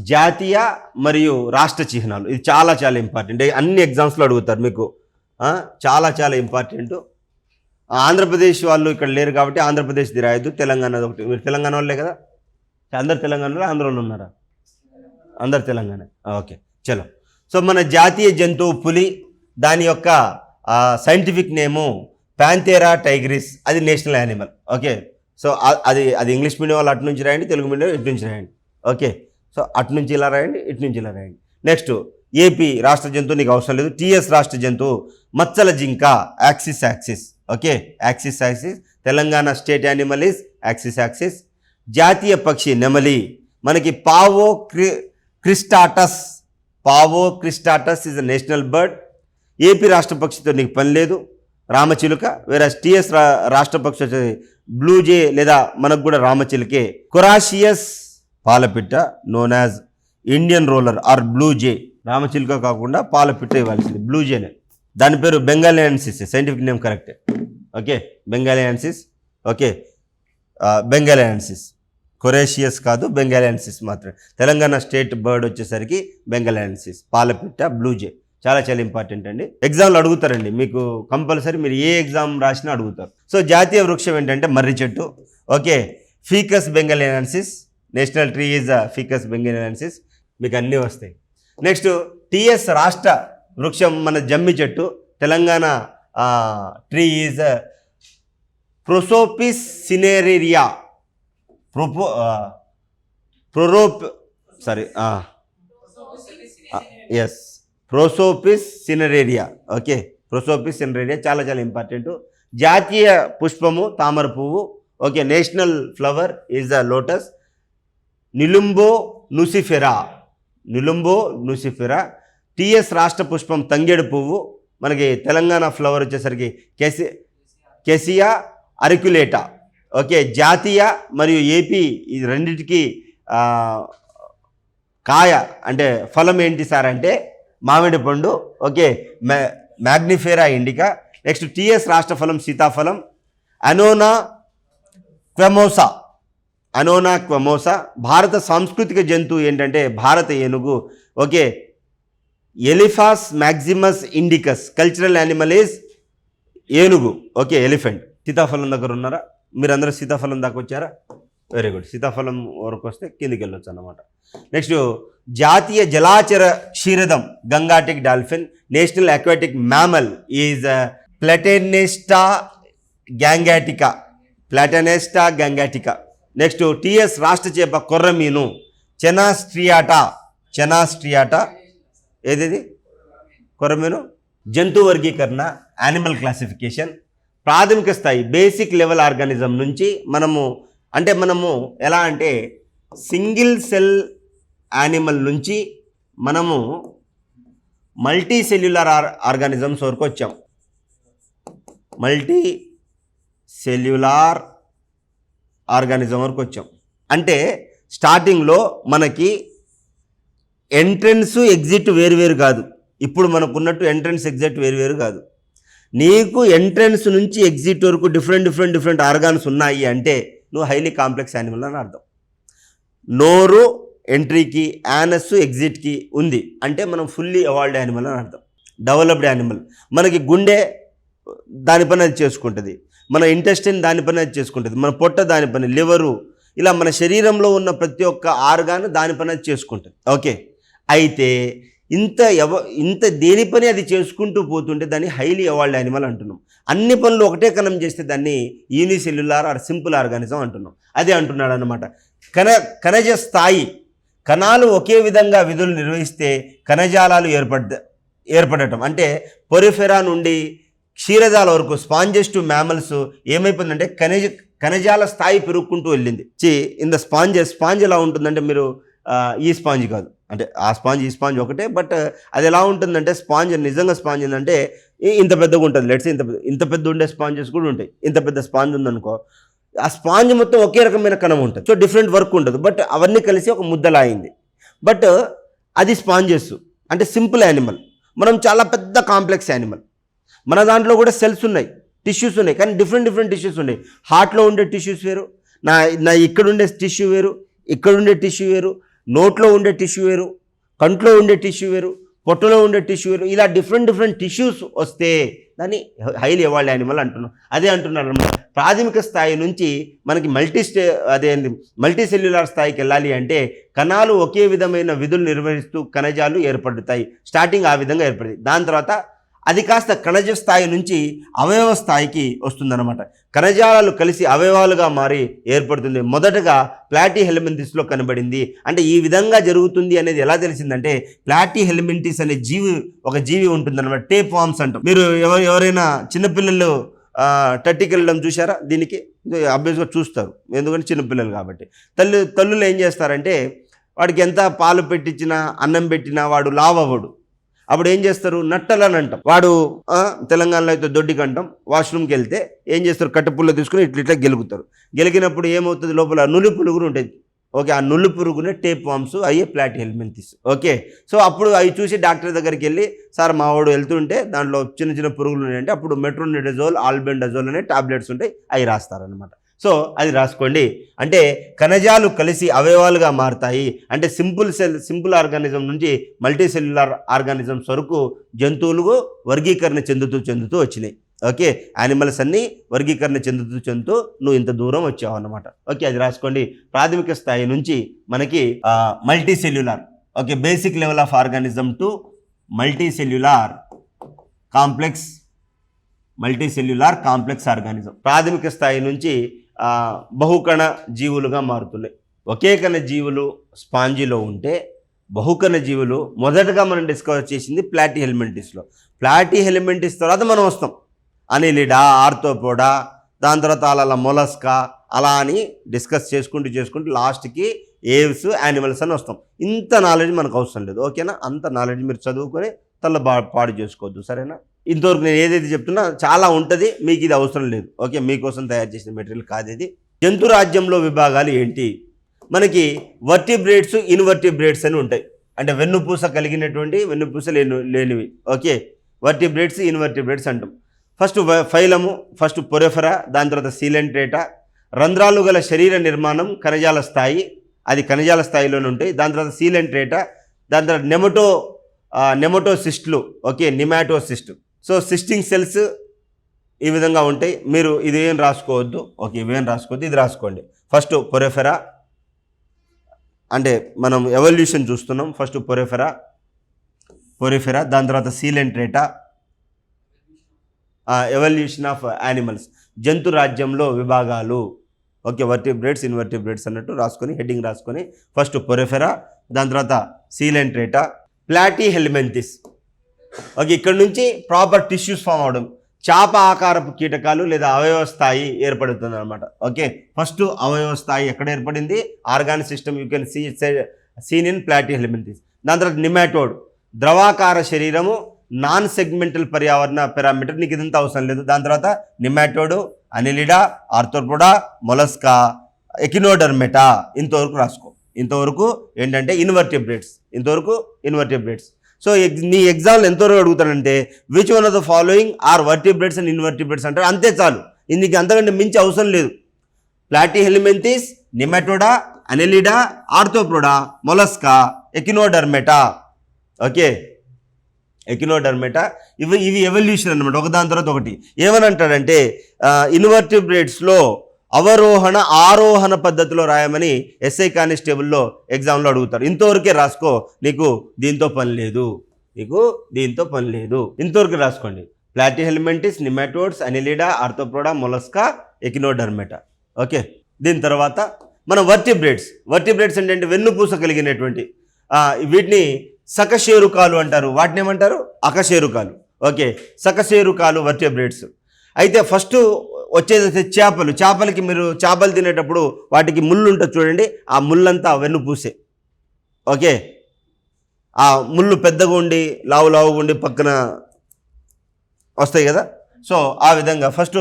జాతీయ మరియు రాష్ట్ర చిహ్నాలు, ఇది చాలా చాలా ఇంపార్టెంట్, అన్ని ఎగ్జామ్స్లో అడుగుతారు మీకు, చాలా చాలా ఇంపార్టెంట్. ఆంధ్రప్రదేశ్ వాళ్ళు ఇక్కడ లేరు కాబట్టి ఆంధ్రప్రదేశ్ది రాయొద్దు, తెలంగాణ ఒకటి. మీరు తెలంగాణ వాళ్ళే కదా, అందరు తెలంగాణలో ఆంధ్రలో ఉన్నారా? అందరు తెలంగాణ, ఓకే చలో. సో మన జాతీయ జంతువు పులి, దాని యొక్క సైంటిఫిక్ నేము ప్యాంథేరా టైగ్రిస్, అది నేషనల్ యానిమల్. ఓకే, సో అది ఇంగ్లీష్ మీడియం వాళ్ళు అటు నుంచి రాయండి, తెలుగు మీడియం ఇటు నుంచి రాయండి. ఓకే, సో అటు నుంచి ఇలా రాయండి, ఇటు నుంచి ఇలా రాయండి. నెక్స్ట్ ఏపీ రాష్ట్ర జంతువు నీకు అవసరం లేదు. టీఎస్ రాష్ట్ర జంతువు మచ్చల జింక, Axis axis. Okay, Axis axis. Telangana state animal is Axis axis. జాతీయ పక్షి నెమలి, మనకి Pavo cristatus. Pavo cristatus is a national bird. AP రాష్ట్ర పక్షితో నీకు పని లేదు, రామచిలుక. వేరే టీఎస్ రాష్ట్ర పక్షి వచ్చేది బ్లూ జే, లేదా మనకు కూడా రామచిలుకే. కొరాషియస్ పాలపిట్ట, known as Indian roller or blue jay. రామచిలుక కాకుండా పాలపిట్ట ఇవ్వాల్సింది, బ్లూ జేనే. దాని పేరు బెంగాలియన్సిస్, సైంటిఫిక్ నేమ్ కరెక్టే. Okay, benghalensis. Okay, benghalensis, Coracias కాదు, బెంగాలియన్సిస్ మాత్రమే. తెలంగాణ స్టేట్ బర్డ్ వచ్చేసరికి బెంగాలియన్సిస్, పాలపిట్ట, బ్లూ జే. చాలా చాలా ఇంపార్టెంట్ అండి, ఎగ్జామ్లో అడుగుతారండి మీకు కంపల్సరీ, మీరు ఏ ఎగ్జామ్ రాసినా అడుగుతారు. సో జాతీయ వృక్షం ఏంటంటే మర్రి చెట్టు. Okay, Ficus benghalensis, national tree is Ficus benghalensis. మీకు అన్నీ వస్తాయి. నెక్స్ట్ టీఎస్ రాష్ట్ర వృక్షం మన జమ్మి చెట్టు. Telangana tree is Prosopis cineraria. Yes, Prosopis cineraria. Okay, Prosopis cineraria చాలా చాలా ఇంపార్టెంట్. జాతీయ పుష్పము తామర పువ్వు. Okay, national flower is the lotus. Nelumbo nucifera, Nelumbo nucifera. TS రాష్ట్ర పుష్పం తంగేడు పువ్వు. మనకి తెలంగాణ ఫ్లవర్ వచ్చేసరికి కెసియా అరికులేటా. ఓకే, జాతీయ మరియు ఏపీ ఈ రెండింటికి కాయ అంటే ఫలం ఏంటి సార్ అంటే మామిడి పండు. Okay, Mangifera indica. Next TS రాష్ట్ర ఫలం సీతాఫలం. అనోనా క్వెమోసా, అనోనా క్వెమోసా. భారత సాంస్కృతిక జంతువు ఏంటంటే భారత ఏనుగు. Okay, Elephas maximus indicus. Cultural animal is ఏనుగు. Okay, elephant. సీతాఫలం దగ్గర ఉన్నారా? మీరందరూ సీతాఫలం దాకా వచ్చారా? Very good. సీతాఫలం వరకు వస్తే కిందికి వెళ్ళొచ్చు అన్నమాట. నెక్స్ట్ జాతీయ జలాచర క్షీరదం Gangetic dolphin. National aquatic mammal is Platanista gangetica, Platanista gangetica. Next TS రాష్ట్ర చేప కొర్రమీను, చెనాస్ట్రియాటా, చెనాస్ట్రియాటా. ఏది కొర్రమీను? జంతు వర్గీకరణ, యానిమల్ క్లాసిఫికేషన్. ప్రాథమిక స్థాయి బేసిక్ లెవెల్ ఆర్గానిజం నుంచి మనము ఎలా అంటే సింగిల్ సెల్ యానిమల్ నుంచి మనము మల్టీ సెల్యులర్ ఆర్గానిజమ్స్ వరకు వచ్చాం. మల్టీ సెల్యులార్ ఆర్గానిజం వరకు వచ్చాం. అంటే స్టార్టింగ్లో మనకి ఎంట్రన్స్ ఎగ్జిట్ వేరువేరు కాదు. ఇప్పుడు మనకున్నట్టు ఎంట్రన్స్ ఎగ్జిట్ వేరువేరు కాదు. నీకు ఎంట్రన్స్ నుంచి ఎగ్జిట్ వరకు డిఫరెంట్ ఆర్గాన్స్ ఉన్నాయి అంటే నువ్వు హైలీ కాంప్లెక్స్ యానిమల్ అని అర్థం. నోరు ఎంట్రీకి, యానస్ ఎగ్జిట్కి ఉంది అంటే మనం ఫుల్లీ ఎవాల్వ్డ్ యానిమల్ అని అర్థం, డెవలప్డ్ యానిమల్. మనకి గుండె దాని పని అది చేసుకుంటుంది, మన ఇంటెస్టైన్ దాని పని అది చేసుకుంటుంది, మన పొట్ట దాని పని, లివరు, ఇలా మన శరీరంలో ఉన్న ప్రతి ఒక్క ఆర్గాన్ దాని పని అది చేసుకుంటుంది. ఓకే, అయితే ఇంత దేని పని అది చేసుకుంటూ పోతుంటే దాన్ని హైలీ ఎవాల్వ్డ్ యానిమల్ అంటున్నాం. అన్ని పనులు ఒకటే కణం చేస్తే దాన్ని యూనిసెల్యులార్ ఆర్ సింపుల్ ఆర్గానిజం అంటున్నాం. అదే అంటున్నాడు అనమాట. కణజ స్థాయి, కణాలు ఒకే విధంగా విధులు నిర్వహిస్తే కణజాలాలు ఏర్పడటం. అంటే పొరిఫెరా నుండి క్షీరజాల వరకు స్పాంజెస్ టు మ్యామల్స్ ఏమైపోయిందంటే కణజాల స్థాయి పెరుగుకుంటూ వెళ్ళింది. ఇన్ ద స్పాంజ్ ఎలా ఉంటుందంటే, మీరు ఈ స్పాంజ్ కాదు అంటే ఆ స్పాంజ్ ఈ స్పాంజ్ ఒకటే, బట్ అది ఎలా ఉంటుందంటే స్పాంజ్ నిజంగా స్పాంజ్ ఏంటంటే ఇంత పెద్దగా ఉంటుంది. లెట్స్ ఇంత పెద్ద ఉండే స్పాంజెస్ కూడా ఉంటాయి. ఇంత పెద్ద స్పాంజ్ ఉందనుకో, ఆ స్పాంజ్ మొత్తం ఒకే రకమైన కణం ఉంటుంది. సో డిఫరెంట్ వర్క్ ఉంటుంది, బట్ అవన్నీ కలిసి ఒక ముద్దలా అయింది. బట్ అది స్పాంజెస్ అంటే సింపుల్ యానిమల్. మనం చాలా పెద్ద కాంప్లెక్స్ యానిమల్. మన దాంట్లో కూడా సెల్స్ ఉన్నాయి, టిష్యూస్ ఉన్నాయి, కానీ డిఫరెంట్ టిష్యూస్ ఉన్నాయి. హార్ట్లో ఉండే టిష్యూస్ వేరు, నా ఇక్కడ ఉండే టిష్యూ వేరు, ఇక్కడ ఉండే టిష్యూ వేరు, నోట్లో ఉండే టిష్యూ వేరు, కంట్లో ఉండే టిష్యూ వేరు, పొట్టలో ఉండే టిష్యూ వేరు, ఇలా డిఫరెంట్ టిష్యూస్ వస్తే దాన్ని హైలీ ఎవాల్వ్డ్ యానిమల్ అంటున్నాం. అదే అంటున్నారు అన్నమాట. ప్రాథమిక స్థాయి నుంచి మనకి మల్టీ సెల్యులార్ స్థాయికి వెళ్ళాలి అంటే కణాలు ఒకే విధమైన విధులు నిర్వహిస్తూ కణజాలు ఏర్పడుతాయి. స్టార్టింగ్ ఆ విధంగా ఏర్పడుతుంది. దాని తర్వాత అది కాస్త కణజ స్థాయి నుంచి అవయవ స్థాయికి వస్తుందన్నమాట. కణజాలాలు కలిసి అవయవాలుగా మారి ఏర్పడుతుంది. మొదటగా ప్లాటీ హెల్మింథిస్లో కనబడింది. అంటే ఈ విధంగా జరుగుతుంది అనేది ఎలా తెలిసిందంటే, ప్లాటీ హెల్మింథిస్ అనే ఒక జీవి ఉంటుందన్నమాట. టేప్ వామ్స్ అంటాం. మీరు ఎవరైనా చిన్నపిల్లలు టట్టికి వెళ్ళడం చూసారా? దీనికి అబ్వియస్గా చూస్తారు, ఎందుకంటే చిన్నపిల్లలు కాబట్టి. తల్లులు ఏం చేస్తారంటే, వాడికి ఎంత పాలు పెట్టించినా అన్నం పెట్టినా వాడు లావు అవ్వడు. అప్పుడు ఏం చేస్తారు, నట్టలని అంటాం. వాడు తెలంగాణలో అయితే దొడ్డికి అంటాం. వాష్రూమ్కి వెళ్తే ఏం చేస్తారు, కట్టెపుల్ల తీసుకుని ఇట్లా గెలుగుతారు. గెలిగినప్పుడు ఏమవుతుంది, లోపల నులి పురుగులు ఉంటుంది. ఓకే, ఆ నులి పురుగునే టేప్ వామ్స్, అయ్యే ప్లాటీ హెల్మింథిస్. ఓకే, సో అప్పుడు అవి చూసి డాక్టర్ దగ్గరికి వెళ్ళి, సార్ మా వాడు వెళ్తుంటే దాంట్లో చిన్న పురుగులు ఉన్నాయంటే అప్పుడు మెట్రోనిడజోల్, ఆల్బెండజోల్ అనే టాబ్లెట్స్ ఉంటాయి, అవి రాస్తారనమాట. సో అది రాసుకోండి. అంటే కణజాలు కలిసి అవయవాలుగా మారుతాయి. అంటే సింపుల్ ఆర్గానిజం నుంచి మల్టీ సెల్యులార్ ఆర్గానిజమ్స్ వరకు జంతువులు వర్గీకరణ చెందుతూ వచ్చినాయి. ఓకే, యానిమల్స్ అన్నీ వర్గీకరణ చెందుతూ నువ్వు ఇంత దూరం వచ్చావు అన్నమాట. ఓకే, అది రాసుకోండి. ప్రాథమిక స్థాయి నుంచి మనకి multi cellular, okay, basic level of organism to multi cellular complex organism. ప్రాథమిక స్థాయి నుంచి బహుకణ జీవులుగా మారుతున్నాయి. ఒకే కణ జీవులు స్పాంజిలో ఉంటే బహుకణ జీవులు మొదటగా మనం డిస్కవర్ చేసింది ప్లాటీ హెల్మింథిస్లో. ప్లాటీ హెల్మింథిస్ తర్వాత మనం వస్తాం అనిలిడా, ఆర్థ్రోపోడా, దాని తర్వాత అలా మొలస్కా, అలా అని డిస్కస్ చేసుకుంటూ లాస్ట్కి ఏవ్స్, యానిమల్స్ అని వస్తాం. ఇంత నాలెడ్జ్ మనకు అవసరం లేదు. ఓకేనా? అంత నాలెడ్జ్ మీరు చదువుకొని పాడు చేసుకోవద్దు, సరేనా? ఇంతవరకు నేను ఏదైతే చెప్తున్నా చాలా ఉంటుంది, మీకు ఇది అవసరం లేదు. ఓకే, మీకోసం తయారు చేసిన మెటీరియల్ కాదు ఇది. జంతు రాజ్యంలో విభాగాలు ఏంటి? మనకి వర్టిబ్రేట్స్, ఇన్వర్టిబ్రేట్స్ అని ఉంటాయి. అంటే వెన్నుపూస కలిగినటువంటి, వెన్నుపూస లేనివి. ఓకే, వర్టిబ్రేట్స్, ఇన్వర్టిబ్రేట్స్ అంటాం. ఫస్ట్ ఫైలము, ఫస్ట్ పొరెఫెరా, దాని తర్వాత సీలెంట్రేటా. రంధ్రాలు గల శరీర నిర్మాణం కణజాల స్థాయి, అది కణజాల స్థాయిలోనే ఉంటాయి. దాని తర్వాత సీలెంట్రేటా, దాని తర్వాత నెమటోసిస్ట్లు, ఓకే, నిమాటోసిస్ట్. సో సిస్టింగ్ సెల్స్ ఈ విధంగా ఉంటాయి. మీరు ఇది ఏం రాసుకోవద్దు. ఓకే, ఇవేం రాసుకోవద్దు, ఇది రాసుకోండి. ఫస్ట్ పొరెఫెరా, అంటే మనం ఎవల్యూషన్ చూస్తున్నాం. ఫస్ట్ పొరెఫెరా, దాని తర్వాత సీలెంట్రేటా, ఎవల్యూషన్ ఆఫ్ యానిమల్స్, జంతు రాజ్యంలో విభాగాలు. ఓకే, వర్టిబ్రేట్స్, ఇన్వర్టిబ్రేట్స్ అన్నట్టు రాసుకొని హెడ్డింగ్ రాసుకొని ఫస్ట్ పొరెఫెరా, దాని తర్వాత సీలెంట్రేటా, ప్లాటీ హెల్మింథిస్. ఓకే, ఇక్కడ నుంచి ప్రాపర్ టిష్యూస్ ఫామ్ అవడం, చాప ఆకారపు కీటకాలు లేదా అవయవ స్థాయి ఏర్పడుతుంది అనమాట. ఓకే, ఫస్ట్ అవయవ స్థాయి ఎక్కడ ఏర్పడింది? Organic system you can seen in Platyhelminthes. దాని తర్వాత నిమాటోడ్, ద్రవాకార శరీరము, నాన్ సెగ్మెంటల్ పారామీటర్, నీకు ఇదంతా అవసరం లేదు. దాని తర్వాత nematode, Annelida, Arthropoda, Mollusca, Echinodermata. ఇంతవరకు రాసుకో. ఇంతవరకు ఏంటంటే ఇన్వర్టిబ్రేట్స్. సో నీ ఎగ్జామ్లో ఎంతవరకు అడుగుతాడంటే which one of the following are vertebrates and invertebrates అంటారు, అంతే చాలు. ఇందుకు అంతకంటే మించి అవసరం లేదు. Platyhelminthes, Nematoda, Annelida, Arthropoda, Mollusca, Echinodermata. Okay, Echinodermata. ఇవి ఎవల్యూషన్ అనమాట, ఒకదాని తర్వాత ఒకటి. ఏమని అంటాడంటే ఇన్వర్టిబ్రేట్స్లో అవరోహణ ఆరోహణ పద్ధతిలో రాయమని ఎస్ఐ కానిస్టేబుల్లో ఎగ్జామ్లో అడుగుతారు. ఇంతవరకే రాసుకో, నీకు దీంతో పని లేదు. ఇంతవరకు రాసుకోండి. ప్లాటీ హెల్మింథిస్, నిమాటోడ్స్, Annelida, Arthropoda, Mollusca, Echinodermata. Okay, దీని తర్వాత మనం వర్టిబ్రేట్స్ అంటే వెన్నుపూస కలిగినటువంటి వీటిని సకశేరుకాలు అంటారు. వాటిని ఏమంటారు? అకశేరుకాలు. ఓకే, సకశేరుకాలు వర్టిబ్రేట్స్. అయితే ఫస్ట్ వచ్చేది చేపలకి మీరు చేపలు తినేటప్పుడు వాటికి ముళ్ళు ఉంటుంది చూడండి, ఆ ముళ్ళంతా వెన్నుపూసే. ఓకే, ఆ ముళ్ళు పెద్దగా ఉండి లావుగా ఉండి పక్కన వస్తాయి కదా. సో ఆ విధంగా ఫస్ట్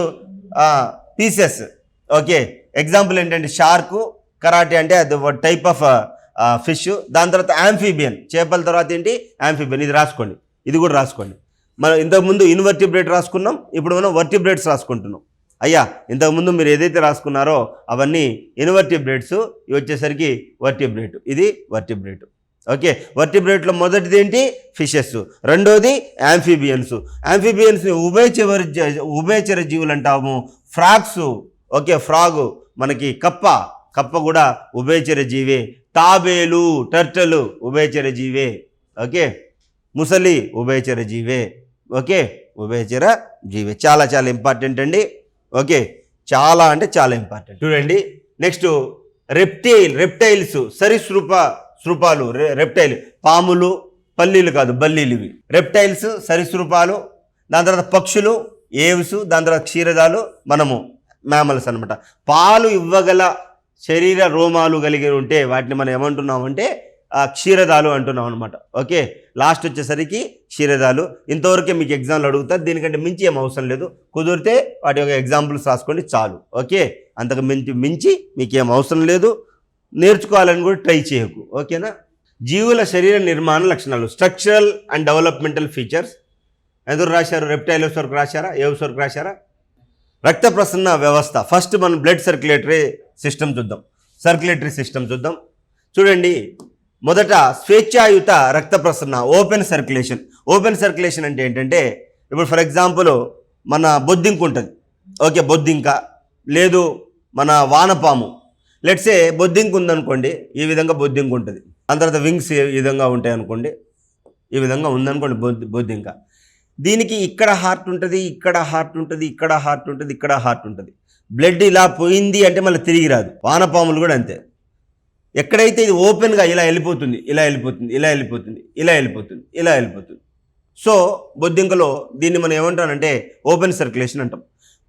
పీసెస్. ఓకే, ఎగ్జాంపుల్ ఏంటంటే షార్కు, కరాటే అంటే అది టైప్ ఆఫ్ ఫిష్. దాని తర్వాత యాంఫీబియన్, చేపల తర్వాత ఏంటి? యాంఫీబియన్. ఇది రాసుకోండి, ఇది కూడా రాసుకోండి. మనం ఇంతకుముందు ఇన్వర్టిబ్రేట్ రాసుకున్నాం, ఇప్పుడు మనం వర్టిబ్రేట్స్ రాసుకుంటున్నాం. అయ్యా ఇంతకుముందు మీరు ఏదైతే రాసుకున్నారో అవన్నీ ఇన్వర్టిబ్రేట్స్, ఇవి వచ్చేసరికి వర్టిబ్రేట్, ఇది వర్టిబ్రేట్. ఓకే, వర్టిబ్రేట్లో మొదటిది ఏంటి? ఫిషెస్. రెండోది యాంఫీబియన్స్. యాంఫీబియన్స్ని ఉభయచర జీవులు అంటాము. ఫ్రాగ్స్, ఓకే, ఫ్రాగు మనకి కప్ప కూడా ఉభయచర జీవే. తాబేలు, టర్టలు ఉభయచర జీవే. ఓకే, ముసలి ఉభయచర జీవే. ఓకే, ఉభయచర జీవే. చాలా చాలా ఇంపార్టెంట్ అండి. ఓకే, చాలా అంటే చాలా ఇంపార్టెంట్. చూడండి నెక్స్ట్ రెప్టైల్స్, సరీసృపాలు. రెప్టైల్ పాములు, పల్లీలు కాదు బల్లీలు ఇవి. రెప్టైల్స్ సరీసృపాలు, దాని తర్వాత పక్షులు ఏవ్స్, దాని తర్వాత క్షీరదాలు, మనము మ్యామల్స్ అనమాట. పాలు ఇవ్వగల శరీర రోమాలు కలిగి ఉంటే వాటిని మనం ఏమంటున్నామంటే క్షీరదాలు అంటున్నాం అనమాట. ఓకే, లాస్ట్ వచ్చేసరికి క్షీరదాలు. ఇంతవరకే మీకు ఎగ్జామ్లు అడుగుతారు, దీనికంటే మించి ఏం అవసరం లేదు. కుదిరితే వాటి యొక్క ఎగ్జాంపుల్స్ రాసుకోండి చాలు. ఓకే, అంతకు మించి మీకు ఏం అవసరం లేదు. నేర్చుకోవాలని కూడా ట్రై చేయకు. ఓకేనా. జీవుల శరీర నిర్మాణ లక్షణాలు, స్ట్రక్చరల్ అండ్ డెవలప్మెంటల్ ఫీచర్స్. ఎందుకు రాశారు? రెప్టైల్స్ వరకు రాశారా? ఏవ్స్ వరకు రాశారా? రక్త ప్రసరణ వ్యవస్థ. ఫస్ట్ మనం బ్లడ్ సర్క్యులేటరీ సిస్టమ్ చూద్దాం. చూడండి, మొదట స్వేచ్ఛాయుత రక్త ప్రసరణ, ఓపెన్ సర్క్యులేషన్ అంటే ఏంటంటే, ఇప్పుడు ఫర్ ఎగ్జాంపుల్ మన బొద్దింక ఉంటుంది. ఓకే, బొద్దింక లేదు మన వానపాము. లెట్సే బొద్దింక ఉందనుకోండి, ఈ విధంగా బొద్దింక ఉంటుంది. దాని తర్వాత వింగ్స్ ఈ విధంగా ఉంటాయి అనుకోండి, ఈ విధంగా ఉందనుకోండి బొద్దింక. దీనికి ఇక్కడ హార్ట్ ఉంటుంది, ఇక్కడ హార్ట్ ఉంటుంది. బ్లడ్ ఇలా పోయింది అంటే మళ్ళీ తిరిగి రాదు. వానపాములు కూడా అంతే. ఎక్కడైతే ఇది ఓపెన్గా ఇలా వెళ్ళిపోతుంది. సో బొద్దింకలో దీన్ని మనం ఏమంటానంటే ఓపెన్ సర్క్యులేషన్ అంటాం.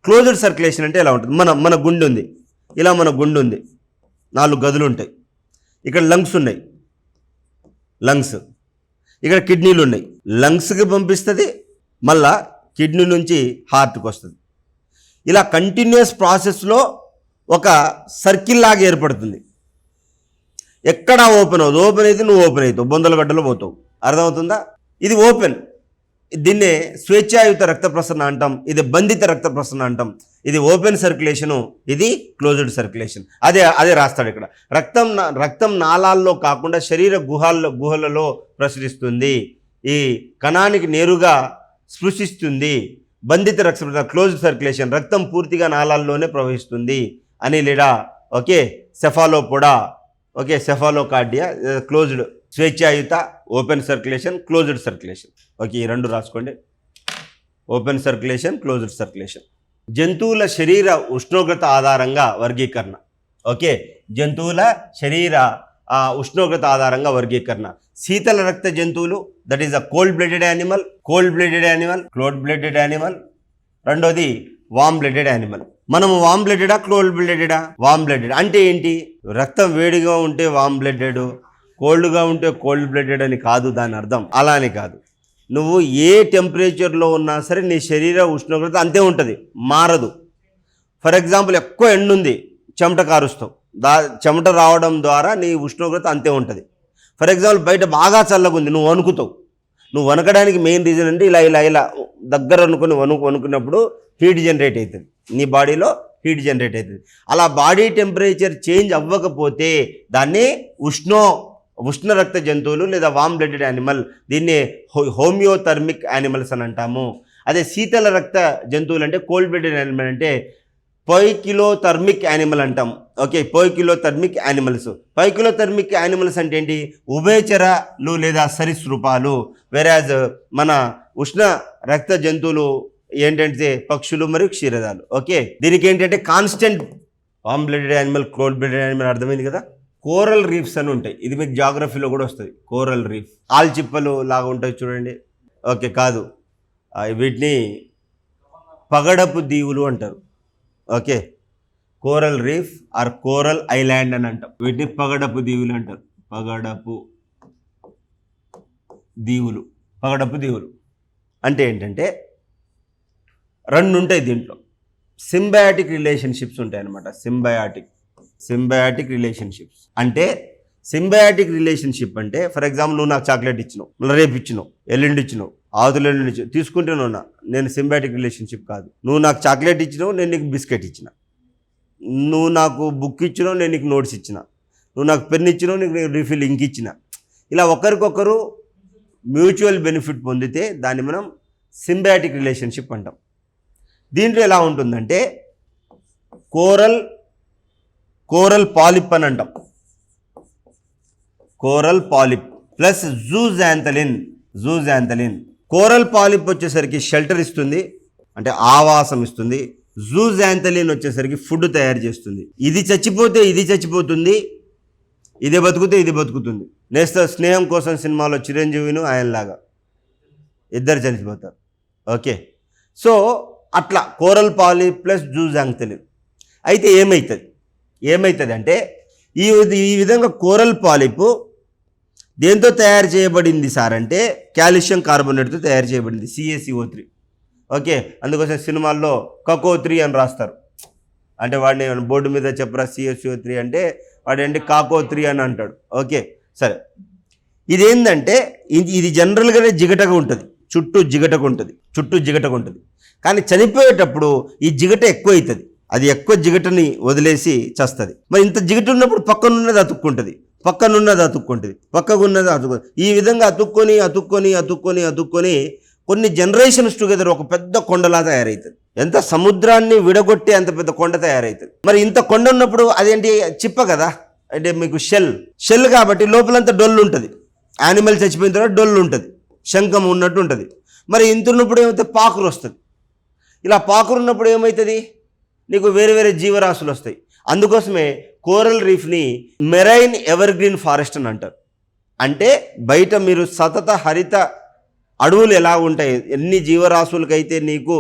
క్లోజ్డ్ సర్క్యులేషన్ అంటే ఎలా ఉంటుంది? మన గుండె ఉంది, ఇలా మన గుండె ఉంది, 4 గదులు ఉంటాయి. ఇక్కడ లంగ్స్ ఉన్నాయి, ఇక్కడ కిడ్నీలు ఉన్నాయి. లంగ్స్కి పంపిస్తుంది, మళ్ళా కిడ్నీ నుంచి హార్ట్కి వస్తుంది. ఇలా కంటిన్యూస్ ప్రాసెస్లో ఒక సర్కిల్ లాగా ఏర్పడుతుంది. ఎక్కడా ఓపెన్ అయితే నువ్వు ఓపెన్ అవుతావు, బొందలగడ్డలో పోతావు. అర్థమవుతుందా? ఇది ఓపెన్. దీన్నే స్వేచ్ఛాయుత రక్త ప్రసరణ అంటాం, ఇది బంధిత రక్త ప్రసరణ అంటాం. ఇది ఓపెన్ సర్క్యులేషను, ఇది క్లోజ్డ్ సర్క్యులేషన్. అదే రాస్తాడు ఇక్కడ. రక్తం నాళాల్లో కాకుండా శరీర గుహలలో ప్రసరిస్తుంది. ఈ కణానికి నేరుగా స్పృశిస్తుంది. బంధిత రక్త ప్రసరణ, క్లోజ్డ్ సర్క్యులేషన్, రక్తం పూర్తిగా నాళాల్లోనే ప్రవహిస్తుంది అని లేడా. Okay, Cephalopoda, okay, Cephalochordata, closed. స్వేచ్ఛాయుత open circulation, closed circulation. Okay, ఈ రెండు రాసుకోండి. Open circulation, closed circulation. జంతువుల శరీర ఉష్ణోగ్రత ఆధారంగా వర్గీకరణ. ఓకే, జంతువుల శరీర ఉష్ణోగ్రత ఆధారంగా వర్గీకరణ. శీతల రక్త జంతువులు, that is a cold blooded animal. రెండోది వామ్ బ్లడెడ్ యానిమల్. మనము వామ్ బ్లడెడా, క్లోల్డ్ బ్లడెడా? వామ్ బ్లడెడ్ అంటే ఏంటి? రక్తం వేడిగా ఉంటే వామ్ బ్లడెడ్, కోల్డ్గా ఉంటే కోల్డ్ బ్లడెడ్ అని కాదు దాని అర్థం. అలా అని కాదు. నువ్వు ఏ టెంపరేచర్లో ఉన్నా సరే నీ శరీర ఉష్ణోగ్రత అంతే ఉంటుంది, మారదు. ఫర్ ఎగ్జాంపుల్ ఎక్కువ ఎండ ఉంది, చెమట కారుస్తావు, చెమట రావడం ద్వారా నీ ఉష్ణోగ్రత అంతే ఉంటుంది. ఫర్ ఎగ్జాంపుల్ బయట బాగా చల్లగా ఉంది, నువ్వు వణుకుతావు. నువ్వు వణకడానికి మెయిన్ రీజన్ అంటే ఇలా దగ్గర అనుకుని వణుకున్నప్పుడు హీట్ జనరేట్ అవుతుంది, నీ బాడీలో హీట్ జనరేట్ అవుతుంది. అలా బాడీ టెంపరేచర్ చేంజ్ అవ్వకపోతే దాన్ని ఉష్ణ రక్త జంతువులు లేదా వామ్ బ్లడెడ్ యానిమల్, దీన్ని హోమియోథర్మిక్ యానిమల్స్ అని అంటాము. అదే శీతల రక్త జంతువులు అంటే కోల్డ్ బ్లడెడ్ యానిమల్ అంటే పొయికిలోథర్మిక్ యానిమల్ అంటాం. ఓకే, పొయికిలోథర్మిక్ యానిమల్స్ అంటే ఏంటి? ఉభయచరలు లేదా సరీసృపాలు. వెరాజ్ మన ఉష్ణ రక్త జంతువులు ఏంటంటే పక్షులు మరియు క్షీరదాలు. ఓకే, దీనికి ఏంటంటే constant warm blooded animal, cold blooded animal అర్థమైంది కదా. కోరల్ రీఫ్స్ అని ఉంటాయి, ఇది మీకు జాగ్రఫీలో కూడా వస్తుంది. కోరల్ రీఫ్ ఆల్చిప్పలు లాగా ఉంటాయి చూడండి. ఓకే, కాదు, వీటిని పగడపు దీవులు అంటారు. Okay, coral reef or coral island అని అంటాం. వీటిని పగడపు దీవులు అంటారు. పగడపు దీవులు అంటే ఏంటంటే రెండు ఉంటాయి దీంట్లో. సింబయాటిక్ రిలేషన్షిప్స్ ఉంటాయి అన్నమాట. సింబయాటిక్ రిలేషన్షిప్స్ అంటే సింబయాటిక్ రిలేషన్షిప్ అంటే ఫర్ ఎగ్జాంపుల్ నువ్వు నాకు చాక్లెట్ ఇచ్చినావు, మళ్ళీ రేపు ఇచ్చినావు, ఎల్లుండి ఇచ్చినావు, అవతల నుంచి తీసుకుంటూనే ఉన్నా. నేను సింబాటిక్ రిలేషన్షిప్ కాదు. నువ్వు నాకు చాక్లెట్ ఇచ్చినావు, నేను నీకు బిస్కెట్ ఇచ్చిన. నువ్వు నాకు బుక్ ఇచ్చినావు, నేను నీకు నోట్స్ ఇచ్చిన. నువ్వు నాకు పెన్ ఇచ్చినావు, నీకు రీఫిల్ ఇంక్ ఇచ్చిన. ఇలా ఒకరికొకరు మ్యూచువల్ బెనిఫిట్ పొందితే దాన్ని మనం సింబాటిక్ రిలేషన్షిప్ అంటాం. దీంట్లో ఎలా ఉంటుందంటే కోరల్ పాలిప్ అని అంటాం. Coral polyp plus zooxanthellae. Coral polyp వచ్చేసరికి షెల్టర్ ఇస్తుంది, అంటే ఆవాసం ఇస్తుంది. జూజాంథలిన్ వచ్చేసరికి ఫుడ్ తయారు చేస్తుంది. ఇది చచ్చిపోతే ఇది చచ్చిపోతుంది, ఇది బతుకుతే ఇది బతుకుతుంది. నెక్స్ట్ స్నేహం కోసం సినిమాలో చిరంజీవిను ఆయనలాగా ఇద్దరు చనిపోతారు. ఓకే, సో అట్లా కోరల్ పాలిప్ ప్లస్ జూజాంథలిన్. అయితే ఏమవుతుంది అంటే ఈ విధంగా కోరల్ పాలిప్ దేంతో తయారు చేయబడింది సార్ అంటే కాల్షియం కార్బోనేట్తో తయారు చేయబడింది, CaCO3. ఓకే, అందుకోసం సినిమాల్లో కకో3 అని రాస్తారు. అంటే వాడిని బోర్డు మీద చెప్పరా CaCO3 అంటే వాడేంటి కాకో3 అని అంటాడు. ఓకే, సరే. ఇదేంటంటే ఇది జనరల్గానే జిగటగా ఉంటుంది, చుట్టూ జిగటగా ఉంటుంది. కానీ చనిపోయేటప్పుడు ఈ జిగట ఎక్కువ అవుతుంది. అది ఎక్కువ జిగటని వదిలేసి చస్తుంది. మరి ఇంత జిగట ఉన్నప్పుడు పక్కనున్నది అతుక్కుంటుంది. ఈ విధంగా అతుక్కొని కొన్ని జనరేషన్స్ టుగెదర్ ఒక పెద్ద కొండలా తయారవుతుంది. ఎంత సముద్రాన్ని విడగొట్టి అంత పెద్ద కొండ తయారవుతుంది. మరి ఇంత కొండ ఉన్నప్పుడు అదేంటి చిప్ప కదా, అంటే మీకు షెల్ కాబట్టి లోపలంతా డొల్లు ఉంటుంది. యానిమల్ చచ్చిపోయిన తర్వాత డొల్లు ఉంటుంది, శంఖం ఉన్నట్టు ఉంటుంది. మరి ఇంత ఉన్నప్పుడు ఏమైతే పాకురు వస్తుంది. ఇలా పాకురు ఉన్నప్పుడు ఏమవుతుంది, నీకు వేరే వేరే జీవరాశులు వస్తాయి. అందుకోసమే కోరల్ రీఫ్ని మెరైన్ ఎవర్గ్రీన్ ఫారెస్ట్ అని అంటారు. అంటే బయట మీరు సతత హరిత అడవులు ఎలా ఉంటాయి, ఎన్ని జీవరాశులకైతే నీకు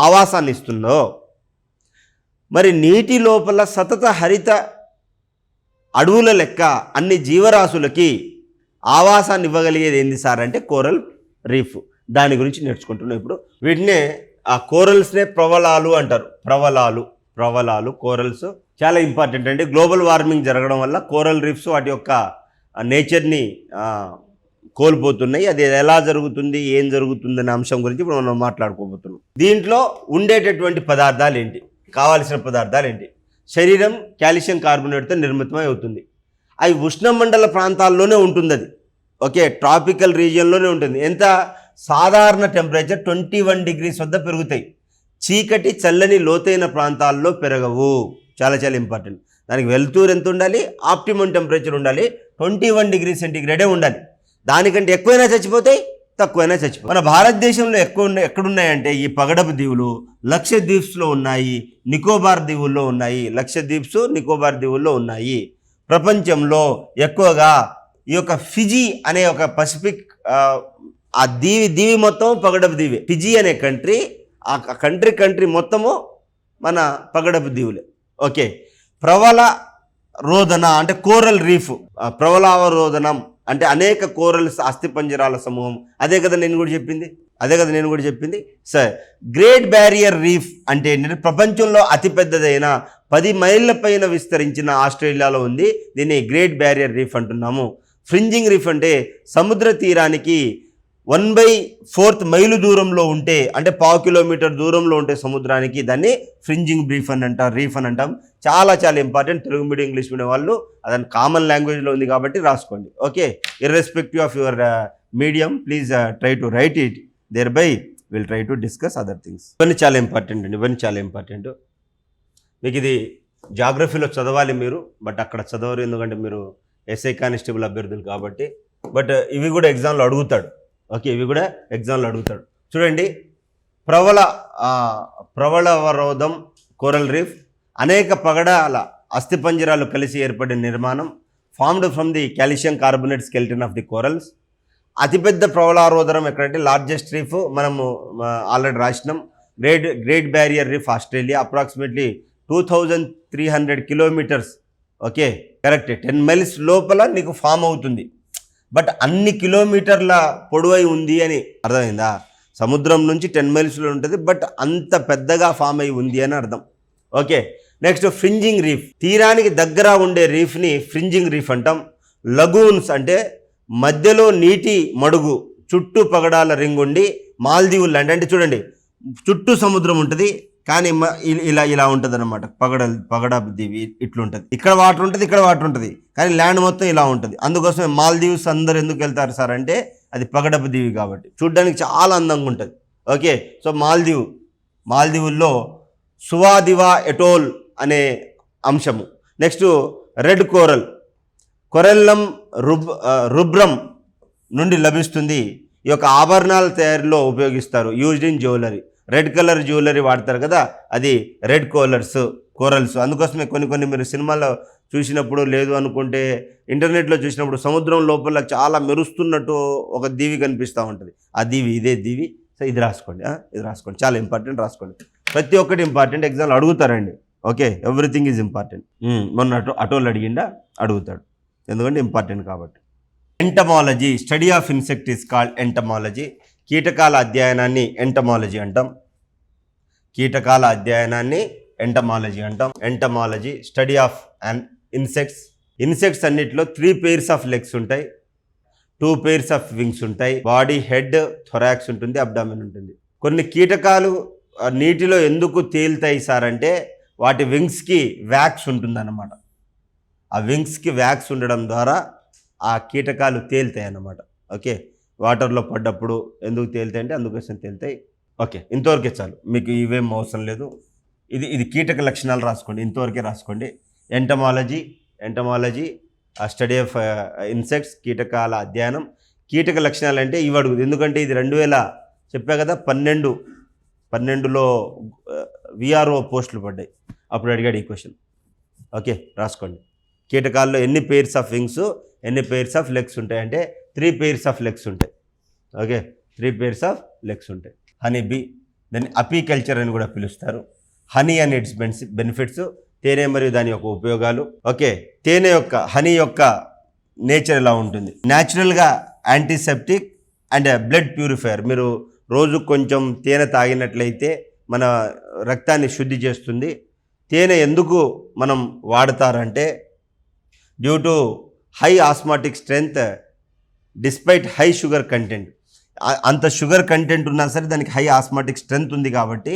ఆవాసాన్ని ఇస్తుందో, మరి నీటి లోపల సతత హరిత అడవుల లెక్క అన్ని జీవరాశులకి ఆవాసాన్ని ఇవ్వగలిగేది ఏంది సార్ అంటే కోరల్ రీఫ్. దాని గురించి నేర్చుకుంటున్నాం ఇప్పుడు. వీటినే ఆ కోరల్స్నే ప్రవలాలు అంటారు. ప్రవలాలు కోరల్స్ చాలా ఇంపార్టెంట్ అండి. గ్లోబల్ వార్మింగ్ జరగడం వల్ల కోరల్ రీఫ్స్ వాటి యొక్క నేచర్ని కోల్పోతున్నాయి. అది ఎలా జరుగుతుంది, ఏం జరుగుతుంది అనే అంశం గురించి ఇప్పుడు మనం మాట్లాడుకోబోతున్నాం. దీంట్లో ఉండేటటువంటి పదార్థాలు ఏంటి, కావాల్సిన పదార్థాలు ఏంటి? శరీరం కాల్షియం కార్బోనేట్తో నిర్మితమై అవుతుంది. అవి ఉష్ణమండల ప్రాంతాల్లోనే ఉంటుంది. అది ఓకే, ట్రాపికల్ రీజియన్లోనే ఉంటుంది. ఎంత సాధారణ టెంపరేచర్ 21 degrees వద్ద పెరుగుతాయి. చీకటి చల్లని లోతైన ప్రాంతాల్లో పెరగవు. చాలా ఇంపార్టెంట్. దానికి వెలుతురు ఎంత ఉండాలి, ఆప్టిమమ్ టెంపరేచర్ ఉండాలి, 21 degrees సెంటీగ్రేడే ఉండాలి. దానికంటే ఎక్కువైనా చచ్చిపోతాయి, తక్కువైనా చచ్చిపోతాయి. మన భారతదేశంలో ఎక్కడున్నాయంటే ఈ పగడపు దీవులు లక్షద్వీప్స్లో ఉన్నాయి, నికోబార్ దీవుల్లో ఉన్నాయి. నికోబార్ దీవుల్లో ఉన్నాయి. ప్రపంచంలో ఎక్కువగా ఈ యొక్క ఫిజీ అనే ఒక పసిఫిక్ ఆ దీవి మొత్తం పగడపు దీవే. ఫిజీ అనే కంట్రీ, ఆ కంట్రీ మొత్తము మన పగడపు దీవులే. ఓకే, ప్రవల రోదన అంటే కోరల్ రీఫ్, ప్రవలావరోధనం అంటే అనేక కోరల్స్ అస్థిపంజరాల సమూహం. అదే కదా నేను కూడా చెప్పింది. సరే, గ్రేట్ బ్యారియర్ రీఫ్ అంటే ఏంటంటే ప్రపంచంలో అతిపెద్దదైన 10 మైళ్ళ పైన విస్తరించిన ఆస్ట్రేలియాలో ఉంది. దీన్ని గ్రేట్ బ్యారియర్ రీఫ్ అంటున్నాము. ఫ్రింజింగ్ రీఫ్ అంటే సముద్ర తీరానికి 1/4 మైలు దూరంలో ఉంటే, అంటే 1/4 కిలోమీటర్ దూరంలో ఉంటే సముద్రానికి, దాన్ని ఫ్రింజింగ్ రీఫ్ అని అంటాం. చాలా important. Telugu medium, English medium వాళ్ళు అదని కామన్ లాంగ్వేజ్లో ఉంది కాబట్టి రాసుకోండి. Okay, irrespective of your medium, please try to write it. Thereby will try to discuss other things. ఇవన్నీ చాలా ఇంపార్టెంట్. మీకు ఇది జాగ్రఫీలో చదవాలి మీరు, బట్ అక్కడ చదవరు, ఎందుకంటే మీరు ఎస్ఐ కానిస్టేబుల్ అభ్యర్థులు కాబట్టి. బట్ ఇవి కూడా ఎగ్జామ్లో అడుగుతాడు. చూడండి, ప్రవళవరోధం కోరల్ రీఫ్ అనేక పగడాల అస్థిపంజరాలు కలిసి ఏర్పడిన నిర్మాణం. Formed from the calcium carbonate skeleton of the corals. అతిపెద్ద ప్రవళారోధనం ఎక్కడంటే లార్జెస్ట్ రీఫ్ మనము ఆల్రెడీ రాసినాం, Great Barrier Reef Australia, approximately 2300 kilometers. Okay, correct. 10 miles లోపల నీకు ఫామ్ అవుతుంది. బట్ అన్ని కిలోమీటర్ల పొడవై ఉంది అని అర్థమైందా? సముద్రం నుంచి 10 miles ఉంటుంది, బట్ అంత పెద్దగా ఫామ్ అయి ఉంది అని అర్థం. Okay, next fringing reef. తీరానికి దగ్గర ఉండే రీఫ్ని ఫ్రింజింగ్ రీఫ్ అంటాం. లగూన్స్ అంటే మధ్యలో నీటి మడుగు చుట్టూ పగడాల రింగ్ ఉండి మాల్దీవులు లాంటి, అంటే చూడండి చుట్టూ సముద్రం ఉంటుంది కానీ ఇలా ఉంటుంది అనమాట. పగడ దీవి ఇట్లుంటుంది, ఇక్కడ వాటర్ ఉంటుంది, ఇక్కడ వాటర్ ఉంటుంది, కానీ ల్యాండ్ మొత్తం ఇలా ఉంటుంది. అందుకోసమే మాల్దీవ్స్ అందరు ఎందుకు వెళ్తారు సార్ అంటే అది పగడపు దీవి కాబట్టి, చూడ్డానికి చాలా అందంగా ఉంటుంది. ఓకే, సో మాల్దీవుల్లో సువాదివా ఎటోల్ అనే అంశము. నెక్స్ట్ రెడ్ కొరెల్లం రుబ్రం నుండి లభిస్తుంది. ఈ యొక్క ఆభరణాల తయారీలో ఉపయోగిస్తారు. Used in jewellery, red colour jewellery వాడతారు కదా, అది రెడ్ కోరల్స్. అందుకోసమే కొన్ని మీరు సినిమాలో చూసినప్పుడు, లేదు అనుకుంటే ఇంటర్నెట్లో చూసినప్పుడు సముద్రం లోపల చాలా మెరుస్తున్నట్టు ఒక దీవి కనిపిస్తూ ఉంటుంది. ఆ దీవి ఇదే దీవి. సో ఇది రాసుకోండి, చాలా ఇంపార్టెంట్, రాసుకోండి. ప్రతి ఒక్కటి ఇంపార్టెంట్, ఎగ్జామ్లో అడుగుతారండి. Okay, everything is important. మొన్న అటోల్ అడుగుతాడు, ఎందుకంటే ఇంపార్టెంట్ కాబట్టి. Entomology, study of insect is called entomology. కీటకాల అధ్యయనాన్ని ఎంటమాలజీ అంటాం. ఎంటమాలజీ స్టడీ ఆఫ్ ఇన్సెక్ట్స్ అన్నిటిలో 3 pairs ఆఫ్ లెగ్స్ ఉంటాయి, 2 pairs ఆఫ్ వింగ్స్ ఉంటాయి, బాడీ, హెడ్, థొరాక్స్ ఉంటుంది, అబ్డామిన్ ఉంటుంది. కొన్ని కీటకాలు నీటిలో ఎందుకు తేలుతాయి సార్ అంటే వాటి వింగ్స్కి వ్యాక్స్ ఉంటుందన్నమాట. ఆ వింగ్స్కి వ్యాక్స్ ఉండడం ద్వారా ఆ కీటకాలు తేలుతాయి అన్నమాట. ఓకే, వాటర్లో పడ్డప్పుడు ఎందుకు తేలుతాయి అంటే అందుకోసం తేలుతాయి. ఓకే, ఇంతవరకే చాలు, మీకు ఇవేం అవసరం లేదు. ఇది కీటక లక్షణాలు రాసుకోండి, ఇంతవరకే రాసుకోండి. ఎంటమాలజీ స్టడీ ఆఫ్ ఇన్సెక్ట్స్, కీటకాల అధ్యయనం. కీటక లక్షణాలు అంటే ఇవి అడుగుతుంది, ఎందుకంటే ఇది 2000 చెప్పా కదా, 12లో విఆర్ఓ పోస్టులు పడ్డాయి, అప్పుడు అడిగాడు ఈ క్వశ్చన్. ఓకే, రాసుకోండి. కీటకాల్లో ఎన్ని pairs ఆఫ్ వింగ్స్, ఎన్ని pairs ఆఫ్ లెగ్స్ ఉంటాయి అంటే 3 pairs ఆఫ్ లెగ్స్ ఉంటాయి. ఓకే, 3 pairs ఆఫ్ లెగ్స్ ఉంటాయి. హనీ బీ, దాన్ని అపీకల్చర్ అని కూడా పిలుస్తారు. హనీ అండ్ ఇట్స్ బెనిఫిట్స్, తేనె మరియు దాని యొక్క ఉపయోగాలు. ఓకే, హనీ యొక్క నేచర్ ఎలా ఉంటుంది? న్యాచురల్గా యాంటీసెప్టిక్ అండ్ బ్లడ్ ప్యూరిఫైయర్. మీరు రోజు కొంచెం తేనె తాగినట్లయితే మన రక్తాన్ని శుద్ధి చేస్తుంది. తేనె ఎందుకు మనం వాడతారంటే due to high osmotic strength despite high sugar content. అంత షుగర్ కంటెంట్ ఉన్నా సరే దానికి హై ఆస్మాటిక్ స్ట్రెంగ్త్ ఉంది కాబట్టి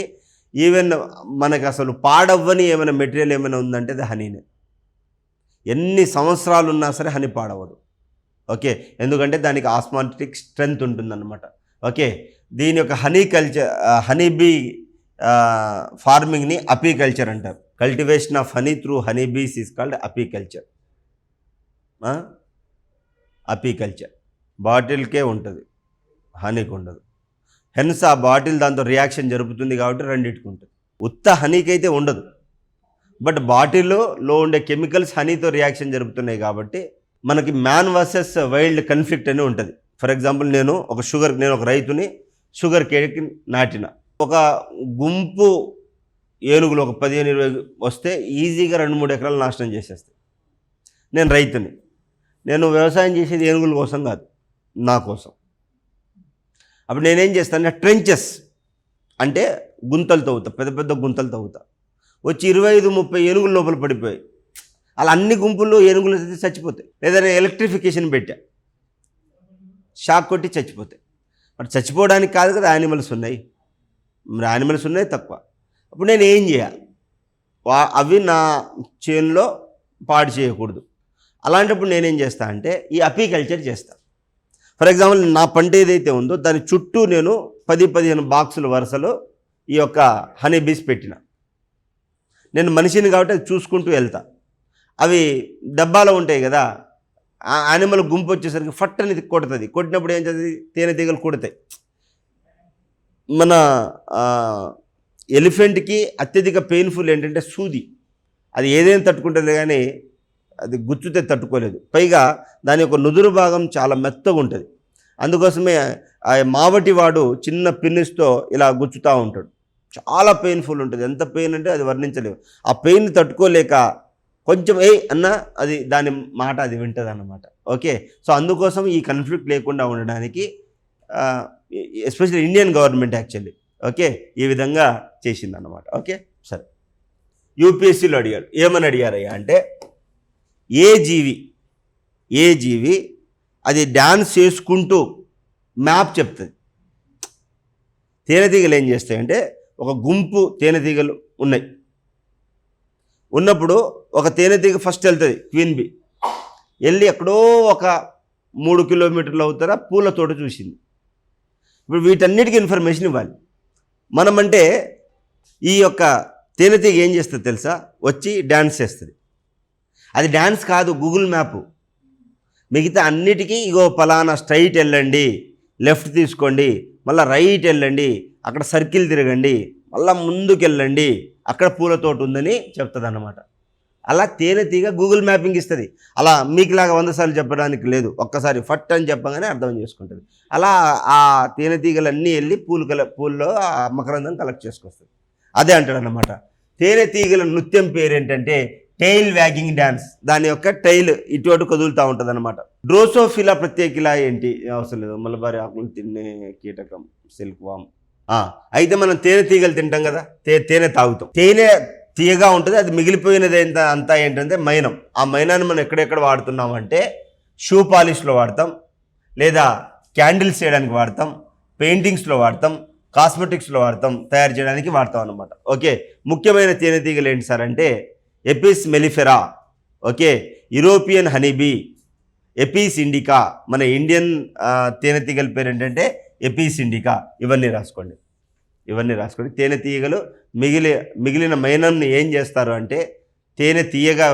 ఈవెన్ మనకు అసలు పాడవ్వని ఏమైనా మెటీరియల్ ఏమైనా ఉందంటే అది హనీనే. ఎన్ని సంవత్సరాలు ఉన్నా సరే హనీ పాడవదు. ఓకే, ఎందుకంటే దానికి ఆస్మాటిక్ స్ట్రెంగ్త్ ఉంటుందన్నమాట. ఓకే, దీని యొక్క హనీ బీ ఫార్మింగ్ని అపీకల్చర్ అంటారు. Cultivation of honey through honey bees is called apiculture. బాటిల్కే ఉంటుంది, హనీకి ఉండదు. హెన్స్ ఆ బాటిల్ దాంతో రియాక్షన్ జరుపుతుంది కాబట్టి రెండింటికి ఉంటుంది. ఉత్త హనీకి అయితే ఉండదు, బట్ బాటిల్లో ఉండే కెమికల్స్ హనీతో రియాక్షన్ జరుపుతున్నాయి కాబట్టి మనకి మ్యాన్ వర్సెస్ వైల్డ్ కన్ఫ్లిక్ట్ అని ఉంటుంది. ఫర్ ఎగ్జాంపుల్ నేను ఒక రైతుని, షుగర్ కేక్ నాటిన. ఒక గుంపు ఏనుగులు ఒక 15-20 వస్తే ఈజీగా 2-3 ఎకరాలు నాశనం చేసేస్తాయి. నేను రైతుని, నేను వ్యవసాయం చేసేది ఏనుగుల కోసం కాదు, నా కోసం. అప్పుడు నేనేం చేస్తాను, ట్రెంచెస్ అంటే గుంతలు తవ్వుతా, పెద్ద గుంతలు తవ్వుతా. వచ్చి 25-30 ఏనుగుల లోపల పడిపోయాయి. అలా అన్ని గుంపుల్లో ఏనుగులు చచ్చిపోతాయి. లేదా ఎలక్ట్రిఫికేషన్ పెట్టా, షాక్ కొట్టి చచ్చిపోతాయి. మరి చచ్చిపోవడానికి కాదు కదా, యానిమల్స్ ఉన్నాయి. మరి యానిమల్స్ ఉన్నాయి తక్కువ. అప్పుడు నేను ఏం చేయాలి? అవి నా చేనులో పాడు చేయకూడదు. అలాంటప్పుడు నేనేం చేస్తా అంటే ఈ అపీకల్చర్ చేస్తా. ఫర్ ఎగ్జాంపుల్ నా పంట ఏదైతే ఉందో దాని చుట్టూ నేను 10-15 బాక్సుల వరుసలో ఈ యొక్క హనీ బీస్ పెట్టిన. నేను మనిషిని కాబట్టి అది చూసుకుంటూ వెళ్తా. అవి డబ్బాలో ఉంటాయి కదా, ఆ యానిమల్ గుంపు వచ్చేసరికి ఫట్ అనేది కొడుతుంది. కొట్టినప్పుడు ఏం చేస్తుంది, తేనెటీగలు కొడతాయి. మన ఎలిఫెంట్కి అత్యధిక పెయిన్ఫుల్ ఏంటంటే సూది. అది ఏదైనా తట్టుకుంటుంది కానీ అది గుచ్చుతే తట్టుకోలేదు. పైగా దాని యొక్క నుదురు భాగం చాలా మెత్తగా ఉంటుంది. అందుకోసమే ఆ మావటివాడు చిన్న పిన్నిస్తో ఇలా గుచ్చుతూ ఉంటాడు. చాలా పెయిన్ఫుల్ ఉంటుంది. ఎంత పెయిన్ అంటే అది వర్ణించలేవు. ఆ పెయిన్ తట్టుకోలేక కొంచెం అన్నా అది దాని మాట అది వింటుంది అన్నమాట. ఓకే, సో అందుకోసం ఈ కన్ఫ్లిక్ట్ లేకుండా ఉండడానికి especially Indian government actually okay ఈ విధంగా చేసిందన్నమాట. ఓకే, సరే. యూపీఎస్సీలో అడిగారు, ఏమని అడిగారయ్యా అంటే ఏ జీవి అది డ్యాన్స్ చేసుకుంటూ మ్యాప్ చెప్తుంది. తేనెటీగలు ఏం చేస్తాయంటే ఒక గుంపు తేనెటీగలు ఉన్నాయి, ఉన్నప్పుడు ఒక తేనెటీగ ఫస్ట్ వెళ్తుంది, క్వీన్ బీ వెళ్ళి ఎక్కడో ఒక 3 కిలోమీటర్లు అవుతారా పూల తోట చూసింది. ఇప్పుడు వీటన్నిటికీ ఇన్ఫర్మేషన్ ఇవ్వాలి. మనమంటే ఈ యొక్క తేనెటీగ ఏం చేస్తుంది తెలుసా, వచ్చి డ్యాన్స్ చేస్తుంది. అది డ్యాన్స్ కాదు, గూగుల్ మ్యాప్. మిగతా అన్నిటికీ ఇగో పలానా స్ట్రైట్ వెళ్ళండి, లెఫ్ట్ తీసుకోండి, మళ్ళీ రైట్ వెళ్ళండి, అక్కడ సర్కిల్ తిరగండి, మళ్ళీ ముందుకు వెళ్ళండి, అక్కడ పూల తోట ఉందని చెప్తుంది అన్నమాట. అలా తేనెటీగ గూగుల్ మ్యాపింగ్ ఇస్తుంది. అలా మీకులాగా 100 సార్లు చెప్పడానికి లేదు, ఒక్కసారి ఫట్ అని చెప్పగానే అర్థం చేసుకుంటుంది. అలా ఆ తేనెటీగలన్నీ వెళ్ళి పూల్లో ఆ మకరందం కలెక్ట్ చేసుకొస్తుంది. అదే అంటాడు అన్నమాట. తేనెటీగల నృత్యం పేరు ఏంటంటే టైల్ వ్యాగింగ్ డ్యాన్స్. దాని యొక్క టైల్ ఇటు అటు కదులుతూ ఉంటుంది అనమాట. డ్రోసోఫిలా ప్రత్యేకిలా ఏంటి అవసరం లేదు, మలబారి ఆకులు తినే కీటకం, సిల్క్ వామ్. అయితే మనం తేనెటీగలు తింటాం కదా, తేనె తాగుతాం. తేనె తీయగా ఉంటుంది, అది మిగిలిపోయినది అంతా ఏంటంటే మైనం. ఆ మైనాన్ని మనం ఎక్కడెక్కడ వాడుతున్నామంటే షూ పాలిష్లో వాడతాం, లేదా క్యాండిల్స్ చేయడానికి వాడతాం, పెయింటింగ్స్లో వాడతాం, కాస్మెటిక్స్లో వాడతాం, తయారు చేయడానికి వాడతాం అన్నమాట. ఓకే, ముఖ్యమైన తేనెటీగలు ఏంటి సార్ అంటే Apis mellifera, okay, European honeybee, Apis indica. మన ఇండియన్ తేనెటీగల పేరు ఏంటంటే ఎపిస్ ఇండికా. ఇవన్నీ రాసుకోండి. తేనెటీగలు మిగిలిన మైనాన్ని ఏం చేస్తారు అంటే తేనె తీయగా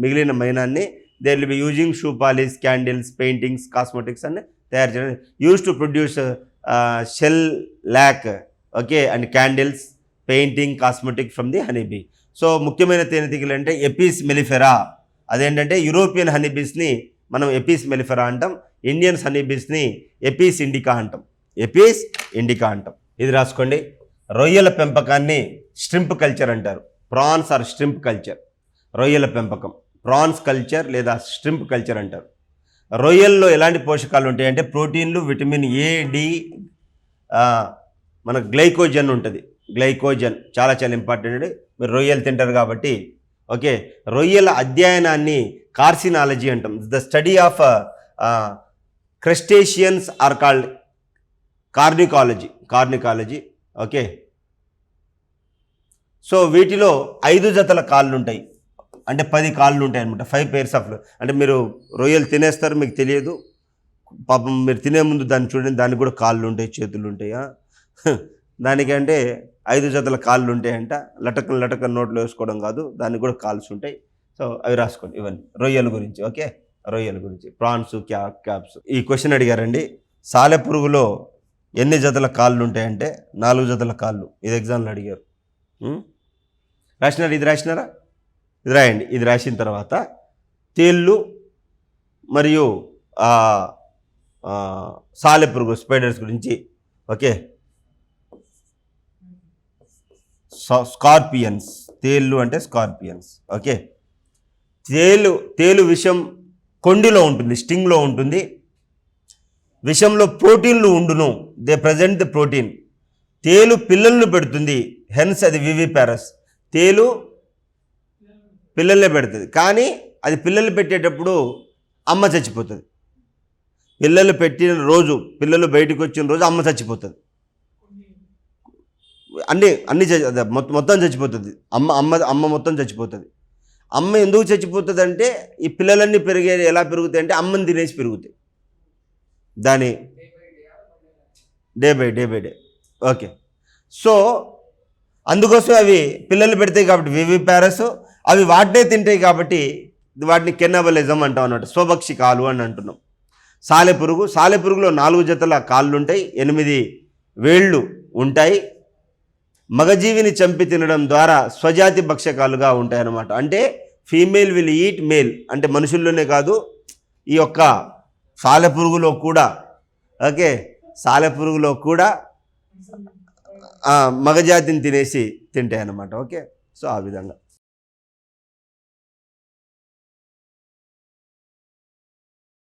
మిగిలిన మైనాన్ని they will be using shoe polish, candles, paintings, cosmetics అని తయారు చేయడం. Use to produce shellac, okay, and candles, painting, cosmetic from the honeybee. So ముఖ్యమైన తేనెటీగలు అంటే ఎపిస్ మెలిఫెరా. అదేంటంటే యూరోపియన్ హనీబీస్ని మనం ఎపిస్ మెలిఫెరా అంటాం, ఇండియన్స్ హనీబీస్ని ఎపిస్ ఇండికా అంటాం. ఇది రాసుకోండి. రొయ్యల పెంపకాన్ని స్ట్రింప్ కల్చర్ అంటారు. Prawns or shrimp culture. రొయ్యల పెంపకం ప్రాన్స్ కల్చర్ లేదా స్ట్రింప్ కల్చర్ అంటారు. రొయ్యల్లో ఎలాంటి పోషకాలు ఉంటాయంటే ప్రోటీన్లు, విటమిన్ ఏ, డి, మన గ్లైకోజన్ ఉంటుంది. గ్లైకోజన్ చాలా ఇంపార్టెంట్. మీరు రొయ్యలు తింటారు కాబట్టి. ఓకే, రొయ్యల అధ్యయనాన్ని కార్సినాలజీ అంటాం. The study of crustaceans are called carcinology. Okay, so వీటిలో 5 జతల కాళ్ళు ఉంటాయి, అంటే 10 కాళ్ళు ఉంటాయి అనమాట. 5 pairs ఆఫ్. అంటే మీరు రొయ్యలు తినేస్తారు, మీకు తెలియదు పాపం. మీరు తినే ముందు దాన్ని చూడండి, దానికి కూడా కాళ్ళు ఉంటాయి, చేతులు ఉంటాయా. దానికంటే 5 జతల కాళ్ళు ఉంటాయంట. లటకన్ నోట్లో వేసుకోవడం కాదు, దానికి కూడా కాల్స్ ఉంటాయి. సో అవి రాసుకోండి. ఇవన్నీ రొయ్యల గురించి. ఓకే, రొయ్యల గురించి, ప్రాన్స్, క్యాప్స్. ఈ క్వశ్చన్ అడిగారండి, సాలెపురుగులో ఎన్ని జతల కాళ్ళు ఉంటాయంటే 4 జతల కాళ్ళు. ఇది ఎగ్జామ్లో అడిగారు. రాసినారా? ఇది రాసినారా? ఇది రాయండి. ఇది రాసిన తర్వాత తేళ్ళు మరియు సాలెపురుగు, స్పైడర్స్ గురించి. Okay, scorpions. తేళ్ళు అంటే స్కార్పియన్స్. ఓకే, తేలు విషం కొండిలో ఉంటుంది, స్టింగ్లో ఉంటుంది. విషంలో ప్రోటీన్లు ఉండును, దే ప్రజెంట్ ది ప్రోటీన్. తేలు పిల్లలను పెడుతుంది, హెన్స్ అది వివిపారస్. తేలు పిల్లల్నే పెడుతుంది, కానీ అది పిల్లలు పెట్టేటప్పుడు అమ్మ చచ్చిపోతుంది. పిల్లలు పెట్టిన రోజు, పిల్లలు బయటకు వచ్చిన రోజు అమ్మ చచ్చిపోతుంది. అన్ని మొత్తం చచ్చిపోతుంది. అమ్మ మొత్తం చచ్చిపోతుంది. అమ్మ ఎందుకు చచ్చిపోతుంది అంటే ఈ పిల్లలన్నీ ఎలా పెరుగుతాయి అంటే అమ్మని తినేసి పెరుగుతాయి. దాని day by day. Okay, so అందుకోసం అవి పిల్లలు పెడతాయి కాబట్టి వివిపారస్. అవి వాటినే తింటాయి కాబట్టి వాటిని కెన్నబలిజం అంటాం అన్నమాట, స్వభక్షికాలు అని అంటున్నాం. సాలెపురుగులో 4 జతల కాళ్ళు ఉంటాయి, 8 వేళ్ళు ఉంటాయి. మగజీవిని చంపి తినడం ద్వారా స్వజాతి భక్షకాలుగా ఉంటాయి అన్నమాట. అంటే ఫీమేల్ విల్ ఈట్ మేల్, అంటే మనుషుల్లోనే కాదు ఈ యొక్క సాలెపురుగులో కూడా. ఓకే, సాలెపురుగులో కూడా మగజాతిని తింటాయి అన్నమాట. ఓకే, సో ఆ విధంగా